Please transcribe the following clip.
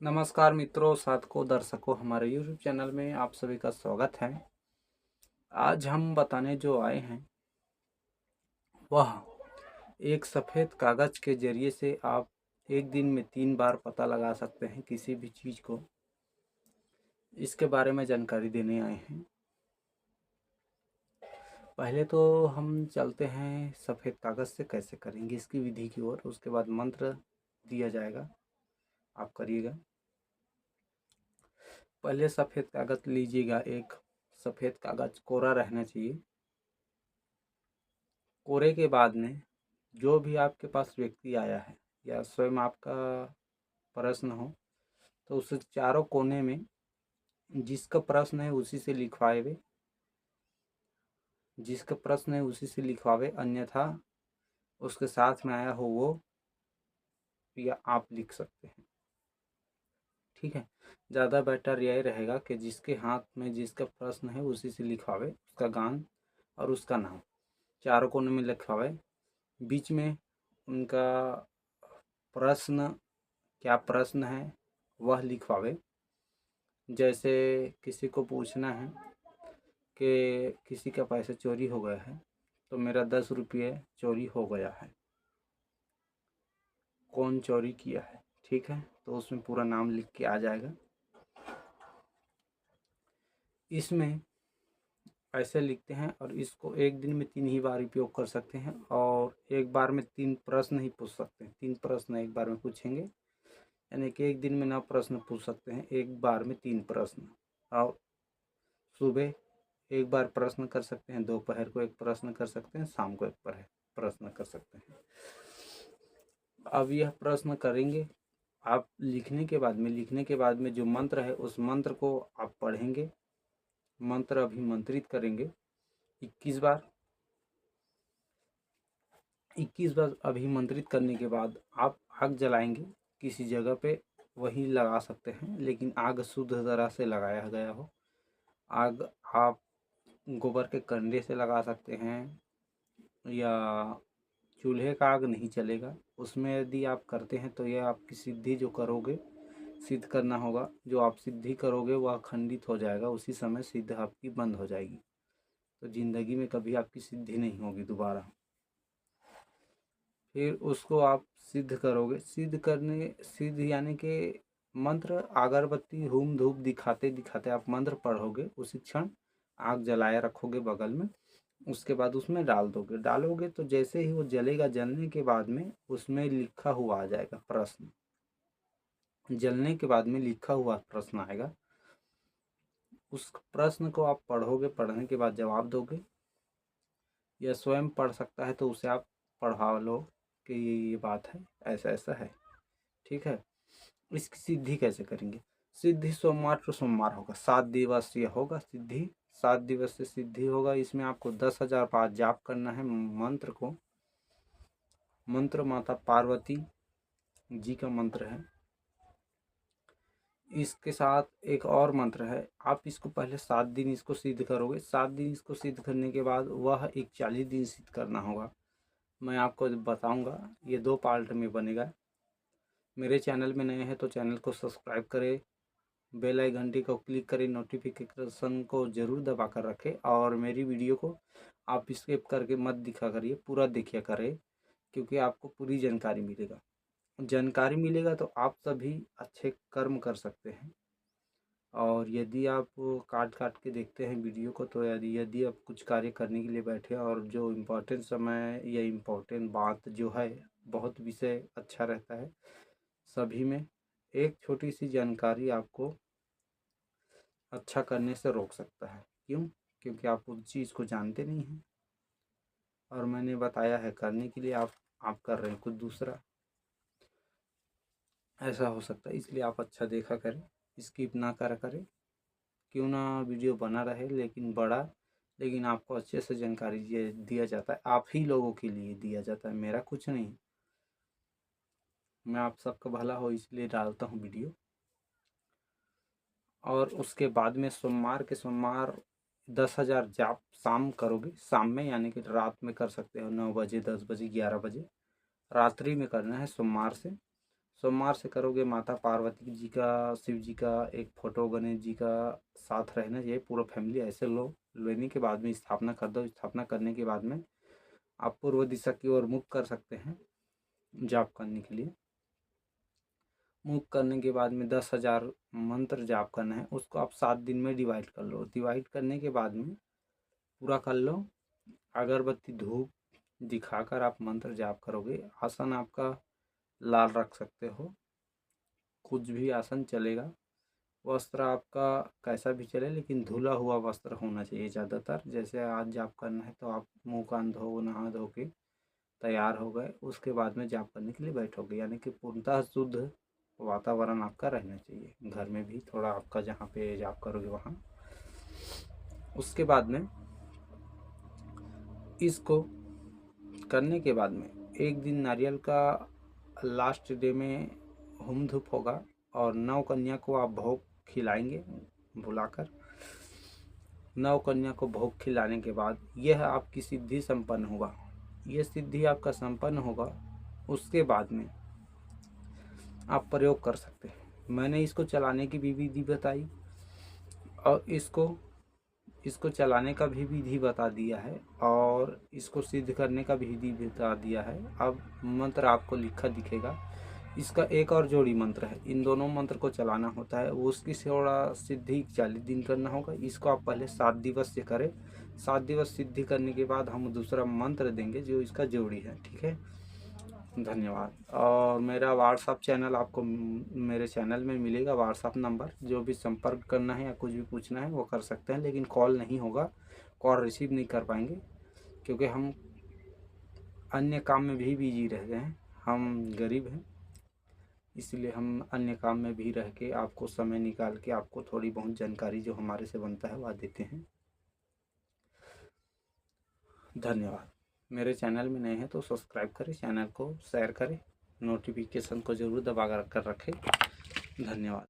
नमस्कार मित्रों, साथकों, दर्शकों, हमारे YouTube चैनल में आप सभी का स्वागत है। आज हम बताने जो आए हैं वह एक सफ़ेद कागज़ के ज़रिए से आप एक दिन में 3 बार पता लगा सकते हैं किसी भी चीज़ को। इसके बारे में जानकारी देने आए हैं। पहले तो हम चलते हैं सफ़ेद कागज़ से कैसे करेंगे इसकी विधि की ओर। उसके बाद मंत्र दिया जाएगा, आप करिएगा। पहले सफ़ेद कागज़ लीजिएगा। एक सफ़ेद कागज़ कोरा रहना चाहिए। कोरे के बाद में जो भी आपके पास व्यक्ति आया है या स्वयं आपका प्रश्न हो, तो उसे चारों कोने में जिसका प्रश्न है उसी से लिखवाए, अन्यथा उसके साथ में आया हो वो या आप लिख सकते हैं। ठीक है, ज़्यादा बेटर यही रहेगा कि जिसके हाथ में जिसका प्रश्न है उसी से लिखवावे, उसका गान और उसका नाम चारों कोने में लिखवावे। बीच में उनका प्रश्न, क्या प्रश्न है वह लिखवावे। जैसे किसी को पूछना है कि किसी का पैसा चोरी हो गया है, तो मेरा 10 रुपये चोरी हो गया है, कौन चोरी किया है। ठीक है, तो उसमें पूरा नाम लिख के आ जाएगा। इसमें ऐसे लिखते हैं और इसको एक दिन में 3 ही बार उपयोग कर सकते हैं और एक बार में 3 प्रश्न ही पूछ सकते हैं। 3 प्रश्न एक बार में पूछेंगे, यानी कि एक दिन में 9 प्रश्न पूछ सकते हैं, एक बार में 3 प्रश्न। और सुबह एक बार प्रश्न कर सकते हैं, दोपहर को एक प्रश्न कर सकते हैं, शाम को एक प्रश्न कर सकते हैं। अब यह प्रश्न करेंगे आप। लिखने के बाद में जो मंत्र है उस मंत्र को आप पढ़ेंगे। मंत्र अभिमंत्रित करेंगे 21 बार। 21 बार अभिमंत्रित करने के बाद आप आग जलाएंगे किसी जगह पे, वही लगा सकते हैं, लेकिन आग शुद्ध तरह से लगाया गया हो। आग आप गोबर के कंडे से लगा सकते हैं या चूल्हे का आग नहीं चलेगा। उसमें यदि आप करते हैं तो यह आपकी सिद्धि जो करोगे, सिद्ध करना होगा। जो आप सिद्धि करोगे वह खंडित हो जाएगा, उसी समय सिद्ध आपकी बंद हो जाएगी, तो ज़िंदगी में कभी आपकी सिद्धि नहीं होगी दोबारा। फिर उसको आप सिद्ध करोगे। सिद्ध यानी कि मंत्र अगरबत्ती हुम धूप दिखाते दिखाते आप मंत्र पढ़ोगे, उसी क्षण आग जलाए रखोगे बगल में। उसके बाद उसमें डालोगे तो जैसे ही वो जलेगा, जलने के बाद में उसमें लिखा हुआ आ जाएगा प्रश्न। जलने के बाद में लिखा हुआ प्रश्न आएगा। उस प्रश्न को आप पढ़ोगे, पढ़ने के बाद जवाब दोगे, या स्वयं पढ़ सकता है तो उसे आप पढ़ा लो कि ये बात है, ऐसा ऐसा है। ठीक है, इसकी सिद्धि कैसे करेंगे। सिद्धि सोमवार टू सोमवार होगा, 7 दिवसीय होगा सिद्धि। 7 दिवस से सिद्धि होगा। इसमें आपको 10,000 बार जाप करना है मंत्र को। मंत्र माता पार्वती जी का मंत्र है। इसके साथ एक और मंत्र है। आप इसको पहले 7 दिन इसको सिद्ध करोगे। 7 दिन इसको सिद्ध करने के बाद वह एक 40 दिन सिद्ध करना होगा। मैं आपको बताऊंगा, ये 2 पार्ट में बनेगा। मेरे चैनल में नए हैं तो चैनल को सब्सक्राइब करें, बेल आइकन घंटी को क्लिक करें, नोटिफिकेशन को ज़रूर दबा कर रखें और मेरी वीडियो को आप स्किप करके मत दिखा करिए, पूरा देखिए करें, क्योंकि आपको पूरी जानकारी मिलेगा तो आप सभी अच्छे कर्म कर सकते हैं। और यदि आप काट काट के देखते हैं वीडियो को, तो यदि आप कुछ कार्य करने के लिए बैठे और जो इम्पोर्टेंट समय या इम्पोर्टेंट बात जो है, बहुत विषय अच्छा रहता है सभी में, एक छोटी सी जानकारी आपको अच्छा करने से रोक सकता है। क्यों? क्योंकि आप उस चीज़ को जानते नहीं हैं और मैंने बताया है करने के लिए, आप कर रहे हैं कुछ दूसरा, ऐसा हो सकता है। इसलिए आप अच्छा देखा करें, स्किप ना करें। क्यों ना वीडियो बना रहे लेकिन बड़ा, लेकिन आपको अच्छे से जानकारी दिया जाता है। आप ही लोगों के लिए दिया जाता है, मेरा कुछ नहीं। मैं आप सबका भला हो इसलिए डालता हूँ वीडियो। और उसके बाद में सोमवार 10,000 जाप शाम करोगे। शाम में यानी कि रात में कर सकते हो, 9 बजे, 10 बजे, 11 बजे, रात्रि में करना है सोमवार से। सोमवार से करोगे माता पार्वती जी का, शिव जी का एक फोटो, गणेश जी का साथ रहना चाहिए, पूरा फैमिली ऐसे लो। लेने के बाद में स्थापना कर दो। स्थापना करने के बाद में आप पूर्व दिशा की ओर मुख कर सकते हैं जाप करने के लिए। मुख करने के बाद में 10,000 मंत्र जाप करना है। उसको आप 7 दिन में डिवाइड कर लो। डिवाइड करने के बाद में पूरा कर लो। अगरबत्ती धूप दिखाकर आप मंत्र जाप करोगे। आसन आपका लाल रख सकते हो, कुछ भी आसन चलेगा। वस्त्र आपका कैसा भी चले, लेकिन धुला हुआ वस्त्र होना चाहिए ज़्यादातर। जैसे आज जाप करना है तो आप मुँह कान धो, नहा धो के तैयार हो गए, उसके बाद में जाप करने के लिए बैठोगे, यानी कि पूर्णतः शुद्ध वातावरण आपका रहना चाहिए। घर में भी थोड़ा आपका जहाँ पे जाप करोगे वहाँ। उसके बाद में इसको करने के बाद में एक दिन नारियल का लास्ट डे में होम धूप होगा और 9 कन्या को आप भोग खिलाएंगे बुलाकर। 9 कन्या को भोग खिलाने के बाद यह आपकी सिद्धि संपन्न होगा। यह सिद्धि आपका संपन्न होगा, उसके बाद में आप प्रयोग कर सकते हैं। मैंने इसको चलाने की भी विधि बताई और इसको चलाने का भी विधि बता दिया है और इसको सिद्ध करने का भी विधि बता दिया है। अब मंत्र आपको लिखा दिखेगा। इसका एक और जोड़ी मंत्र है, इन दोनों मंत्र को चलाना होता है। वो उसकी थोड़ा सिद्धि 40 दिन करना होगा। इसको आप पहले 7 दिवस से करें। 7 दिवस सिद्धि करने के बाद हम दूसरा मंत्र देंगे जो इसका जोड़ी है, ठीक है। धन्यवाद। और मेरा व्हाट्सअप चैनल आपको मेरे चैनल में मिलेगा व्हाट्सअप नंबर। जो भी संपर्क करना है या कुछ भी पूछना है वो कर सकते हैं, लेकिन कॉल नहीं होगा, कॉल रिसीव नहीं कर पाएंगे क्योंकि हम अन्य काम में भी बिजी रह गए हैं। हम गरीब हैं, इसलिए हम अन्य काम में भी रह के आपको समय निकाल के आपको थोड़ी बहुत जानकारी जो हमारे से बनता है वह देते हैं। धन्यवाद। मेरे चैनल में नए हैं तो सब्सक्राइब करें, चैनल को शेयर करें, नोटिफिकेशन को ज़रूर दबा कर रखें। धन्यवाद।